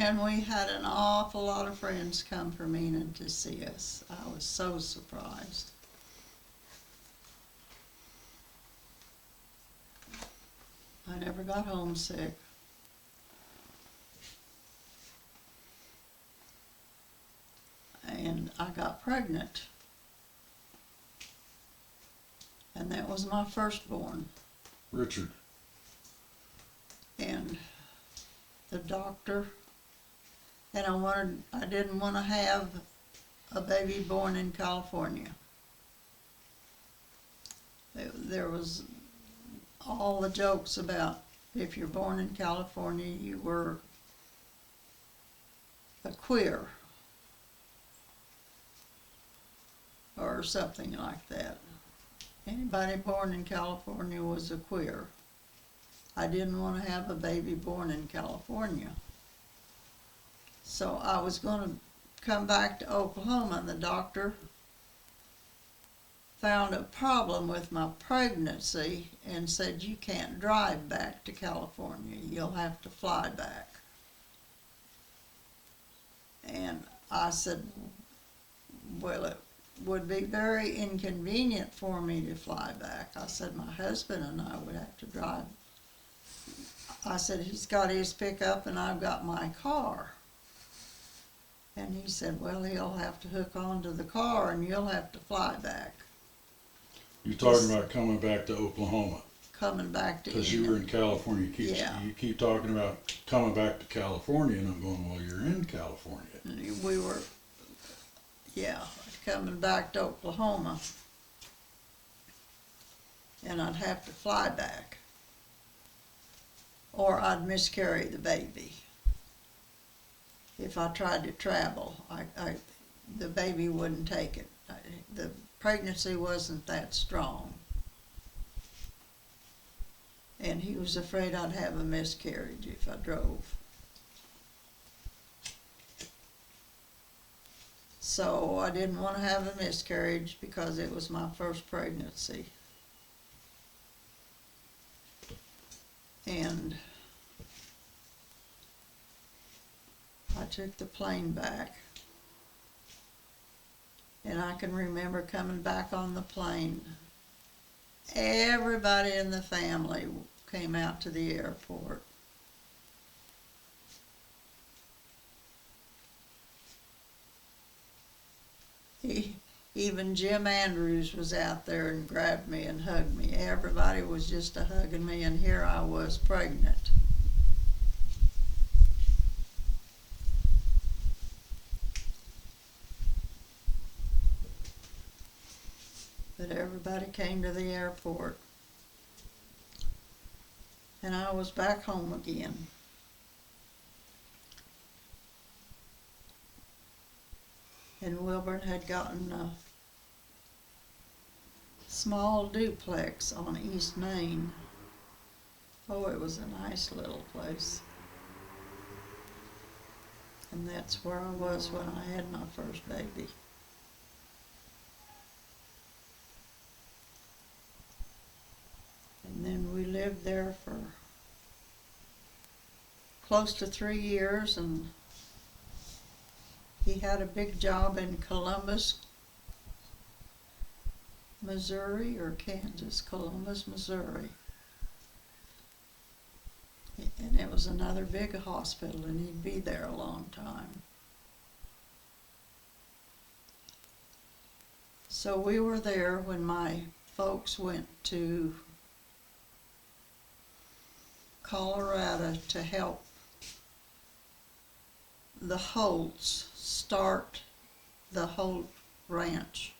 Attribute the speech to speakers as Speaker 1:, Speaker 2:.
Speaker 1: And we had an awful lot of friends come from Enid to see us. I was so surprised. I never got homesick. And I got pregnant. And that was my firstborn.
Speaker 2: Richard.
Speaker 1: And the doctor, and I didn't want to have a baby born in California. There was all the jokes about if you're born in California, you were a queer or something like that. Anybody born in California was a queer. I didn't want to have a baby born in California. So I was going to come back to Oklahoma, and the doctor found a problem with my pregnancy and said, you can't drive back to California, you'll have to fly back. And I said, well, it would be very inconvenient for me to fly back. I said, my husband and I would have to drive. I said, he's got his pickup and I've got my car. And he said, well, he'll have to hook onto the car and you'll have to fly back.
Speaker 2: You're talking about coming back to Oklahoma.
Speaker 1: Coming back to
Speaker 2: Because you were in California. You keep talking about coming back to California, and I'm going, well, you're in California.
Speaker 1: We were, coming back to Oklahoma. And I'd have to fly back. Or I'd miscarry the baby. If I tried to travel, the baby wouldn't take it. The pregnancy wasn't that strong. And he was afraid I'd have a miscarriage if I drove. So I didn't want to have a miscarriage because it was my first pregnancy. And I took the plane back. And I can remember coming back on the plane. Everybody in the family came out to the airport. Even Jim Andrews was out there and grabbed me and hugged me. Everybody was just hugging me, and here I was pregnant. But everybody came to the airport. And I was back home again. And Wilburn had gotten a small duplex on East Main. Oh, it was a nice little place. And that's where I was when I had my first baby. And then we lived there for close to 3 years, and he had a big job in Columbus, Missouri, or Kansas, Columbus, Missouri. And it was another big hospital, and he'd be there a long time. So we were there when my folks went to Colorado to help the Holts start the Holt Ranch.